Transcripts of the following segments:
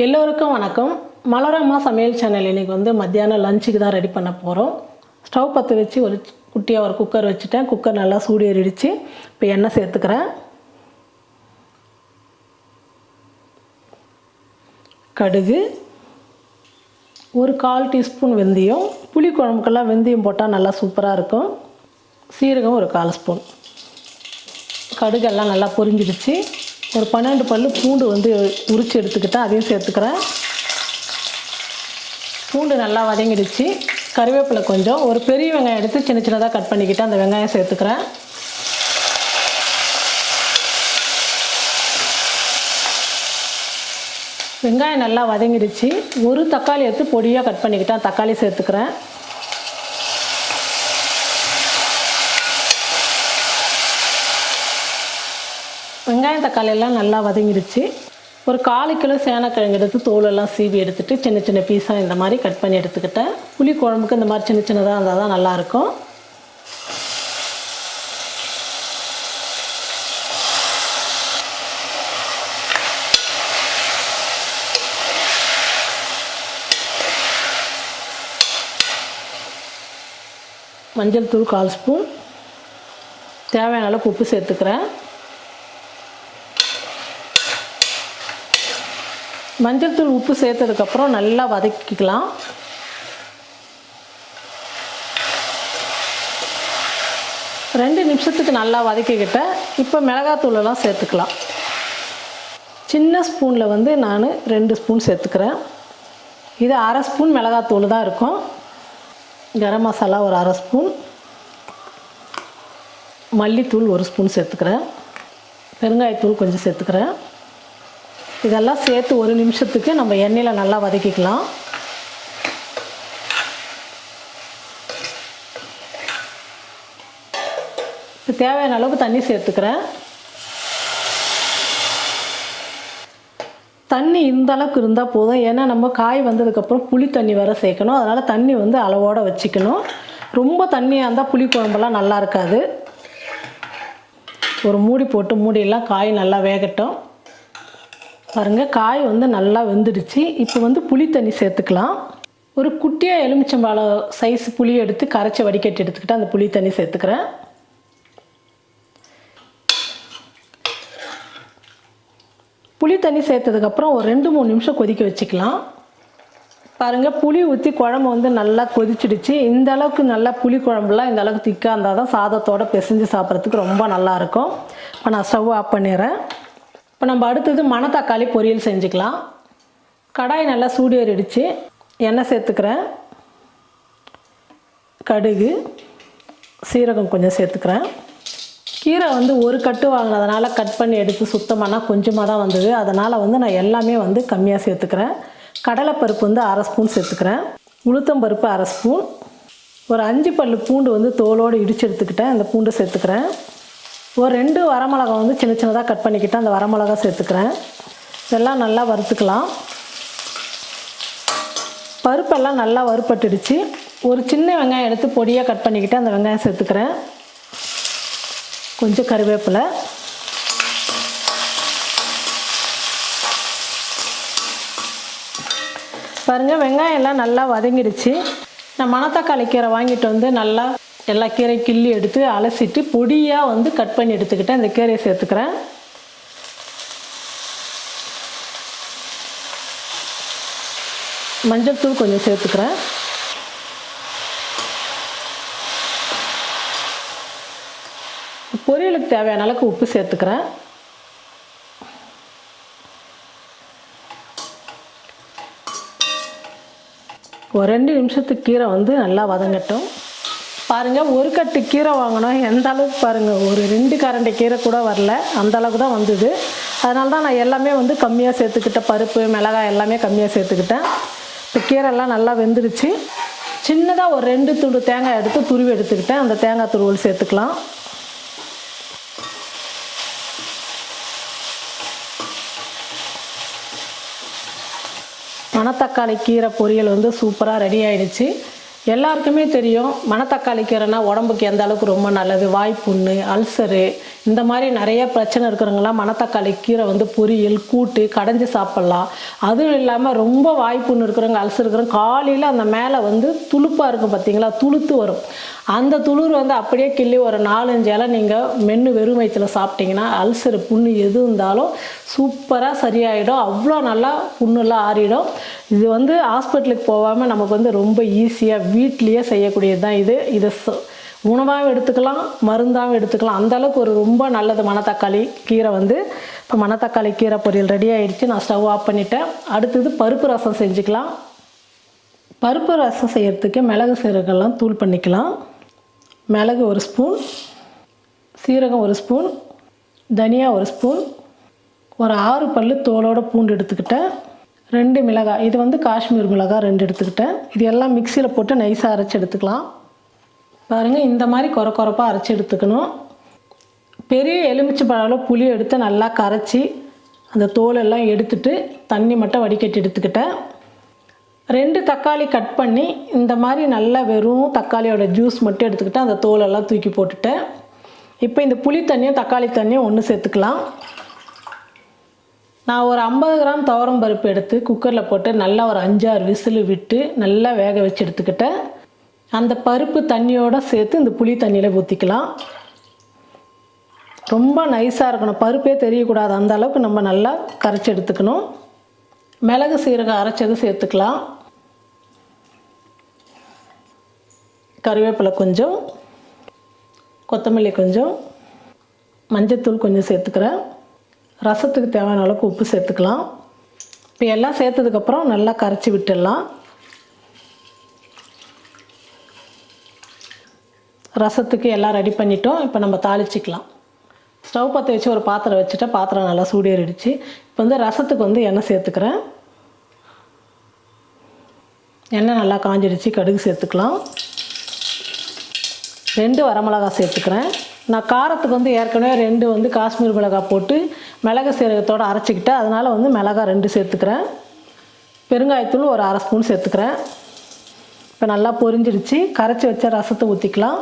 எல்லோருக்கும் வணக்கம். மலரம்மா சமையல் சேனல் இன்றைக்கி வந்து மத்தியானம் லஞ்சுக்கு தான் ரெடி பண்ண போகிறோம். ஸ்டவ் பற்ற வச்சு ஒரு குட்டியாக ஒரு குக்கர் வச்சுட்டேன். குக்கர் நல்லா சூடு ஏறிடுச்சு. இப்போ எண்ணெய் சேர்த்துக்கிறேன். கடுகு, ஒரு 1/4 டீஸ்பூன் வெந்தயம். புளி குழம்புக்கெல்லாம் வெந்தயம் போட்டால் நல்லா சூப்பராக இருக்கும். சீரகம் ஒரு 1/4 ஸ்பூன். கடுகெல்லாம் நல்லா பொரிஞ்சிடுச்சு. ஒரு 12 பல்லு பூண்டு வந்து உரித்து எடுத்துக்கிட்டேன், அதையும் சேர்த்துக்கிறேன். பூண்டு நல்லா வதங்கிடுச்சு. கறிவேப்பிலை கொஞ்சம், ஒரு பெரிய வெங்காயம் எடுத்து சின்ன சின்னதாக கட் பண்ணிக்கிட்டேன், அந்த வெங்காயம் சேர்த்துக்கிறேன். வெங்காயம் நல்லா வதங்கிடுச்சு. ஒரு தக்காளி எடுத்து பொடியாக கட் பண்ணிக்கிட்டேன், தக்காளி சேர்த்துக்கிறேன். வெங்காயம் தக்காளி எல்லாம் நல்லா வதங்கிடுச்சு. ஒரு 1/4 கிலோ சேனக்கிழங்கு எடுத்து தோலெல்லாம் சீவி எடுத்துகிட்டு சின்ன சின்ன பீஸாக இந்த மாதிரி கட் பண்ணி எடுத்துக்கிட்டேன். புளி குழம்புக்கு இந்த மாதிரி சின்ன சின்னதாக இருந்தால் தான் நல்லாயிருக்கும். மஞ்சள் தூள் 1/4 ஸ்பூன். தேவையான அளவுக்கு உப்பு சேர்த்துக்கிறேன். மஞ்சள் தூள் உப்பு சேர்த்ததுக்கப்புறம் நல்லா வதக்கிக்கலாம். ரெண்டு நிமிஷத்துக்கு நல்லா வதக்கிக்கிட்டேன். இப்போ மிளகாத்தூளெல்லாம் சேர்த்துக்கலாம். சின்ன ஸ்பூனில் வந்து நான் 2 ஸ்பூன் சேர்த்துக்கிறேன். இது 1/2 ஸ்பூன் மிளகாத்தூள் தான் இருக்கும். கரம் மசாலா ஒரு 1/2 ஸ்பூன். மல்லித்தூள் 1 ஸ்பூன் சேர்த்துக்கிறேன். பெருங்காயத்தூள் கொஞ்சம் சேர்த்துக்கிறேன். இதெல்லாம் சேர்த்து ஒரு நிமிஷத்துக்கு நம்ம எண்ணெயில் நல்லா வதக்கிக்கலாம். தேவையான அளவுக்கு தண்ணி சேர்த்துக்கிறேன். தண்ணி இந்த அளவுக்கு இருந்தால் போதும். ஏன்னா நம்ம காய் வந்ததுக்கப்புறம் புளி தண்ணி வர சேர்க்கணும். அதனால் தண்ணி வந்து அளவோடு வச்சுக்கணும். ரொம்ப தண்ணியாக இருந்தால் புளி குழம்பெல்லாம் நல்லா இருக்காது. ஒரு மூடி போட்டு மூடியெல்லாம் காய் நல்லா வேகட்டும். பாருங்கள், காய் வந்து நல்லா வெந்துடுச்சு. இப்போ வந்து புளி தண்ணி சேர்த்துக்கலாம். ஒரு குட்டியாக எலுமிச்சம்பழம் சைஸ் புளி எடுத்து கரைச்சி வடிகட்டி எடுத்துக்கிட்டு அந்த புளி தண்ணி சேர்த்துக்கிறேன். புளி தண்ணி சேர்த்ததுக்கப்புறம் ஒரு 2-3 நிமிஷம் கொதிக்க வச்சுக்கலாம். பாருங்கள், புளி ஊற்றி குழம்பு வந்து நல்லா கொதிச்சிடுச்சு. இந்த அளவுக்கு நல்லா புளி குழம்புலாம் இந்த அளவுக்கு திக்காக இருந்தால் தான் சாதத்தோடு பிசைஞ்சு சாப்பிட்றதுக்கு ரொம்ப நல்லாயிருக்கும். இப்போ நான் ஸ்டவ் ஆஃப் பண்ணிடுறேன். இப்போ நம்ம அடுத்தது மணத்தக்காளி பொரியல் செஞ்சுக்கலாம். கடாய் நல்லா சூடு ஏறிடுச்சு. எண்ணெய் சேர்த்துக்கிறேன். கடுகு, சீரகம் கொஞ்சம் சேர்த்துக்கிறேன். கீரை வந்து ஒரு கட்டு வாங்கினதுனால கட் பண்ணி எடுத்து சுத்தமானா கொஞ்சமாக தான் வந்தது. அதனால் வந்து நான் எல்லாமே வந்து கம்மியாக சேர்த்துக்கிறேன். கடலைப்பருப்பு வந்து 1/2 ஸ்பூன் சேர்த்துக்கிறேன். உளுத்தம்பருப்பு 1/2 ஸ்பூன். ஒரு 5 பல்லு பூண்டு வந்து தோலோடு இடித்து எடுத்துக்கிட்டேன், அந்த பூண்டு சேர்த்துக்கிறேன். ஒரு 2 வரமிளகா வந்து சின்ன சின்னதாக கட் பண்ணிக்கிட்டு அந்த வரமிளகா சேர்த்துக்கிறேன். இதெல்லாம் நல்லா வறுத்துக்கலாம். பருப்பெல்லாம் நல்லா வறுப்பட்டுடுச்சு. ஒரு சின்ன வெங்காயம் எடுத்து பொடியாக கட் பண்ணிக்கிட்டு அந்த வெங்காயம் சேர்த்துக்கிறேன். கொஞ்சம் கறிவேப்பிலை. பாருங்கள், வெங்காயம் எல்லாம் நல்லா வதங்கிடுச்சு. நான் மணத்தக்காளி கீரை வாங்கிட்டு வந்து நல்லா எல்லா கீரையும் கிள்ளி எடுத்து அலசிட்டு பொடியாக வந்து கட் பண்ணி எடுத்துக்கிட்டேன். இந்த கீரையை சேர்த்துக்கிறேன். மஞ்சள் தூள் கொஞ்சம் சேர்த்துக்கிறேன். பொரியலுக்கு தேவையான அளவுக்கு உப்பு சேர்த்துக்கிறேன். ஒரு 2 நிமிஷத்துக்கு கீரை வந்து நல்லா வதங்கட்டும். பாருங்கள், ஒரு கட்டு கீரை வாங்கினோம். எந்த அளவுக்கு பாருங்கள், ஒரு 2 கரண்டி கீரை கூட வரல, அந்த அளவுக்கு தான் வந்தது. அதனால தான் நான் எல்லாமே வந்து கம்மியாக சேர்த்துக்கிட்டேன். பருப்பு, மிளகாய் எல்லாமே கம்மியாக சேர்த்துக்கிட்டேன். இப்போ கீரைலாம் நல்லா வெந்துடுச்சு. சின்னதாக ஒரு 2 துண்டு தேங்காய் எடுத்து துருவி எடுத்துக்கிட்டேன். அந்த தேங்காய் துருவல் சேர்த்துக்கலாம். மணத்தக்காளி கீரை பொரியல் வந்து சூப்பராக ரெடி ஆகிடுச்சு. எல்லாருக்குமே தெரியும் மணத்தக்காளி கீரைனா உடம்புக்கு எந்த அளவுக்கு ரொம்ப நல்லது. வாய்ப்புண்ணு, அல்சரு இந்த மாதிரி நிறைய பிரச்சனை இருக்கிறவங்களாம் மணத்தக்காளி கீரை வந்து பொரியல் கூட்டு கடைஞ்சி சாப்பிட்லாம். அதுவும் இல்லாமல் ரொம்ப வாய்ப்புன்னு இருக்கிறவங்க அல்சர் இருக்கிறவங்க காலையில் அந்த மேலே வந்து துளுப்பாக இருக்கும் பார்த்தீங்களா, துளுத்து வரும். அந்த துளிர் வந்து அப்படியே கிள்ளி ஒரு 4-5 இலை நீங்கள் மென்று வெறும் வயிற்றில் சாப்பிட்டிங்கன்னா அல்சர் புண்ணு எது இருந்தாலும் சூப்பராக சரியாயிடும். அவ்வளோ நல்லா புண்ணுலாம் ஆறிடும். இது வந்து ஹாஸ்பிட்டலுக்கு போகாமல் நமக்கு வந்து ரொம்ப ஈஸியாக வீட்லேயே செய்யக்கூடியது தான் இது. இதை உணவாகவும் எடுத்துக்கலாம், மருந்தாகவும் எடுத்துக்கலாம். அந்தளவுக்கு ஒரு ரொம்ப நல்லது மணத்தக்காளி கீரை வந்து. இப்போ மணத்தக்காளி கீரை பொரியல் ரெடி ஆகிடுச்சு. நான் ஸ்டவ் ஆஃப் பண்ணிட்டேன். அடுத்தது பருப்பு ரசம் செஞ்சுக்கலாம். பருப்பு ரசம் செய்கிறதுக்கு மிளகு சீரகம்லாம் தூள் பண்ணிக்கலாம். மிளகு 1 ஸ்பூன், சீரகம் 1 ஸ்பூன், தனியா 1 ஸ்பூன், ஒரு 6 பல் தோலோட பூண்டு எடுத்துக்கிட்டேன், 2 மிளகாய், இது வந்து காஷ்மீர் மிளகாய் 2 எடுத்துக்கிட்டேன். இது எல்லாம் மிக்சியில் போட்டு நைஸாக அரைச்சி எடுத்துக்கலாம். பாருங்கள், இந்த மாதிரி கொரப்பாக அரைச்சி எடுத்துக்கணும். பெரிய எலுமிச்சை பழம் புளி எடுத்து நல்லா கரைச்சி அந்த தோலெல்லாம் எடுத்துட்டு தண்ணி மட்டும் வடிகட்டி எடுத்துக்கிட்டேன். 2 தக்காளி கட் பண்ணி இந்த மாதிரி நல்லா வெறும் தக்காளியோட ஜூஸ் மட்டும் எடுத்துக்கிட்டு அந்த தோலெல்லாம் தூக்கி போட்டுட்டேன். இப்போ இந்த புளி தண்ணியும் தக்காளி தண்ணியும் ஒன்று சேர்த்துக்கலாம். நான் ஒரு 50 கிராம் துவரம் பருப்பு எடுத்து குக்கரில் போட்டு நல்லா ஒரு 5-6 விசில் விட்டு நல்லா வேக வச்சு எடுத்துக்கிட்டேன். அந்த பருப்பு தண்ணியோடு சேர்த்து இந்த புளி தண்ணியில் ஊற்றிக்கலாம். ரொம்ப நைஸாக இருக்கணும், பருப்பே தெரியக்கூடாது, அந்த அளவுக்கு நம்ம நல்லா கரைச்சி எடுத்துக்கணும். மிளகு சீரகம் அரைச்சது சேர்த்துக்கலாம். கருவேப்பிலை கொஞ்சம், கொத்தமல்லி கொஞ்சம், மஞ்சத்தூள் கொஞ்சம் சேர்த்துக்கிறேன். ரசத்துக்கு தேவையான அளவுக்கு உப்பு சேர்த்துக்கலாம். இப்போ எல்லாம் சேர்த்ததுக்கப்புறம் நல்லா கரைச்சி விட்டுடலாம். ரசத்துக்கு எல்லாம் ரெடி பண்ணிட்டோம். இப்போ நம்ம தாளிச்சிக்கலாம். ஸ்டவ் பற்ற வச்சு ஒரு பாத்திரம் வச்சுட்டா பாத்திரம் நல்லா சூடேறிடுச்சு. இப்போ வந்து ரசத்துக்கு வந்து எண்ணெய் சேர்த்துக்கிறேன். எண்ணெய் நல்லா காஞ்சிடுச்சு. கடுகு சேர்த்துக்கலாம். 2 வரமிளகாய் சேர்த்துக்கிறேன். நான் காரத்துக்கு வந்து ஏற்கனவே 2 வந்து காஷ்மீர் மிளகாய் போட்டு மிளகு சீரகத்தோடு அரைச்சிக்கிட்டேன், அதனால் வந்து மிளகாய் 2 சேர்த்துக்கிறேன். பெருங்காயத்தூள் ஒரு 1/2 ஸ்பூன் சேர்த்துக்கிறேன். இப்போ நல்லா பொரிஞ்சிடுச்சு. கரைச்சி வச்ச ரசத்தை ஊற்றிக்கலாம்.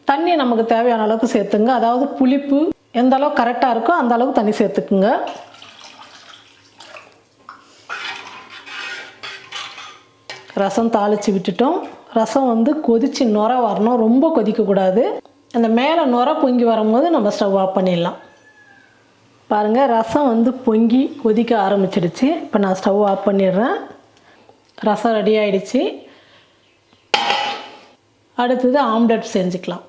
தண்ணி நமக்கு தேவையான அளவுக்கு சேர்த்துங்க. அதாவது புளிப்பு எந்த அளவுக்கு கரெக்டாக இருக்கோ அந்த அளவுக்கு தண்ணி சேர்த்துக்குங்க. ரசம் தாளித்து விட்டுட்டோம். ரசம் வந்து கொதித்து நுர வரணும், ரொம்ப கொதிக்கக்கூடாது. அந்த மேலே நுர பொங்கி வரும்போது நம்ம ஸ்டவ் ஆஃப் பண்ணிடலாம். பாருங்கள், ரசம் வந்து பொங்கி கொதிக்க ஆரம்பிச்சிடுச்சு. இப்போ நான் ஸ்டவ் ஆஃப் பண்ணிடுறேன். ரசம் ரெடி ஆகிடுச்சு. அடுத்தது ஆம்லெட் செஞ்சுக்கலாம்.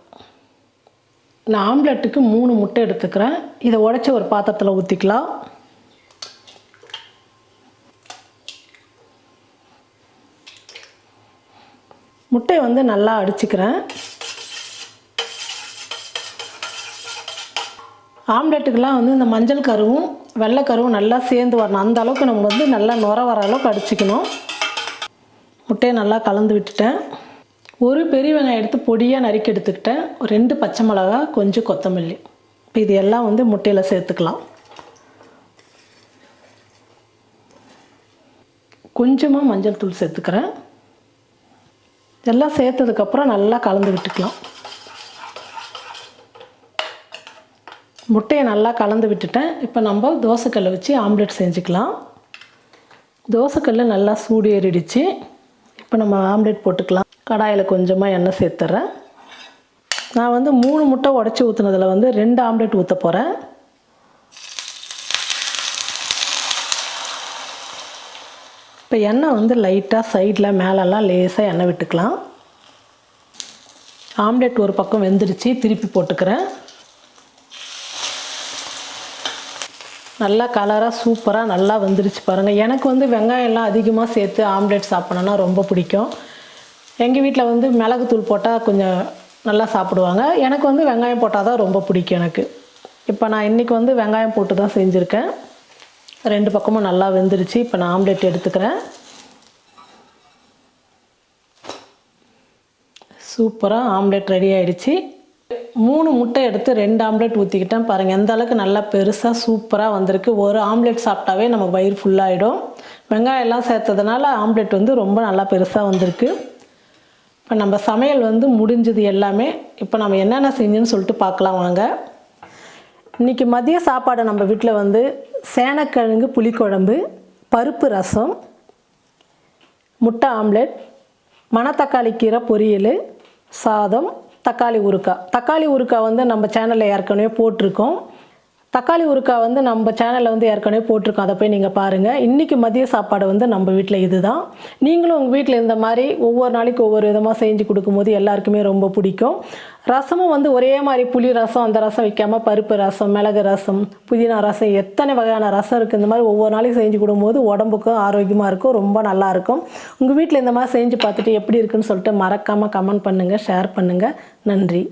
நான் ஆம்லெட்டுக்கு 3 முட்டை எடுத்துக்கிறேன். இதை உடைச்சி ஒரு பாத்திரத்தில் ஊற்றிக்கலாம். முட்டையை வந்து நல்லா அடிச்சுக்கிறேன். ஆம்லெட்டுக்கெல்லாம் வந்து இந்த மஞ்சள் கருவும் வெள்ளை கருவும் நல்லா சேர்ந்து வரணும். அந்த அளவுக்கு நம்ம வந்து நல்லா நுர வர அளவுக்கு அடிச்சுக்கணும். முட்டையை நல்லா கலந்து விட்டுட்டேன். ஒரு பெரிய வெங்காயம் எடுத்து பொடியாக நறுக்கி எடுத்துக்கிட்டேன். 2 பச்சை மிளகாய், கொஞ்சம் கொத்தமல்லி. இப்போ இது எல்லாம் வந்து முட்டையில் சேர்த்துக்கலாம். கொஞ்சமாக மஞ்சள் தூள் சேர்த்துக்கிறேன். இதெல்லாம் சேர்த்ததுக்கப்புறம் நல்லா கலந்து விட்டுக்கலாம். முட்டையை நல்லா கலந்து விட்டுட்டேன். இப்போ நம்ம தோசைக்கல்லை வச்சு ஆம்லெட் செஞ்சுக்கலாம். தோசைக்கல் நல்லா சூடு ஏறிடுச்சு. இப்போ நம்ம ஆம்லெட் போட்டுக்கலாம். கடாயில் கொஞ்சமாக எண்ணெய் சேர்த்துட்றேன். நான் வந்து 3 முட்டை உடச்சி ஊற்றுனதில் வந்து 2 ஆம்லெட் ஊற்ற போகிறேன். இப்போ எண்ணெய் வந்து லைட்டாக சைடில் மேலெல்லாம் லேசாக எண்ணெய் விட்டுக்கலாம். ஆம்லெட் ஒரு பக்கம் வெந்துடுச்சு. திருப்பி போட்டுக்கிறேன். நல்லா கலராக சூப்பராக நல்லா வந்துடுச்சு பாருங்கள். எனக்கு வந்து வெங்காயம்லாம் அதிகமாக சேர்த்து ஆம்லெட் சாப்பிடணுன்னா ரொம்ப பிடிக்கும். எங்கள் வீட்டில் வந்து மிளகுத்தூள் போட்டால் கொஞ்சம் நல்லா சாப்பிடுவாங்க. எனக்கு வந்து வெங்காயம் போட்டால் தான் ரொம்ப பிடிக்கும் எனக்கு. இப்போ நான் இன்றைக்கி வந்து வெங்காயம் போட்டு தான் செஞ்சுருக்கேன். 2 பக்கமும் நல்லா வெந்துருச்சு. இப்போ நான் ஆம்லெட் எடுத்துக்கிறேன். சூப்பராக ஆம்லெட் ரெடி ஆகிடுச்சு. 3 முட்டை எடுத்து 2 ஆம்லெட் ஊற்றிக்கிட்டேன். பாருங்கள் எந்த அளவுக்கு நல்லா பெருசாக சூப்பராக வந்திருக்கு. ஒரு ஆம்லெட் சாப்பிட்டாவே நம்ம வயிறு ஃபுல்லாகிடும். வெங்காயம் எல்லாம் சேர்த்ததுனால ஆம்லெட் வந்து ரொம்ப நல்லா பெருசாக வந்திருக்கு. இப்போ நம்ம சமையல் வந்து முடிஞ்சது எல்லாமே. இப்போ நம்ம என்னென்ன செஞ்சோன்னு சொல்லிட்டு பார்க்கலாம் வாங்க. இன்றைக்கி மதிய சாப்பாடு நம்ம வீட்டில் வந்து சேனக்கிழங்கு புளிக்குழம்பு, பருப்பு ரசம், முட்டை ஆம்லெட், மணத்தக்காளி கீரை பொரியல், சாதம், தக்காளி ஊறுகாய். தக்காளி ஊறுகாய் வந்து நம்ம சேனலில் ஏற்கனவே போட்டிருக்கோம். தக்காளி ஊறுகாய் வந்து நம்ம சேனலில் வந்து ஏற்கனவே போட்டிருக்கோம், அதை போய் நீங்கள் பாருங்கள். இன்றைக்கி மதிய சாப்பாடு வந்து நம்ம வீட்டில் இதுதான். நீங்களும் உங்கள் வீட்டில் இந்த மாதிரி ஒவ்வொரு நாளைக்கு ஒவ்வொரு விதமாக செஞ்சு கொடுக்கும்போது எல்லாருக்குமே ரொம்ப பிடிக்கும். ரசமும் வந்து ஒரே மாதிரி புளி ரசம் அந்த ரசம் வைக்காமல் பருப்பு ரசம், மிளகு ரசம், புதினா ரசம், எத்தனை வகையான ரசம் இருக்குது. இந்த மாதிரி ஒவ்வொரு நாளைக்கு செஞ்சு கொடுக்கும்போது உடம்புக்கும் ஆரோக்கியமாக இருக்கும், ரொம்ப நல்லாயிருக்கும். உங்கள் வீட்டில் இந்த மாதிரி செஞ்சு பார்த்துட்டு எப்படி இருக்குன்னு சொல்லிட்டு மறக்காமல் கமெண்ட் பண்ணுங்கள், ஷேர் பண்ணுங்கள். நன்றி.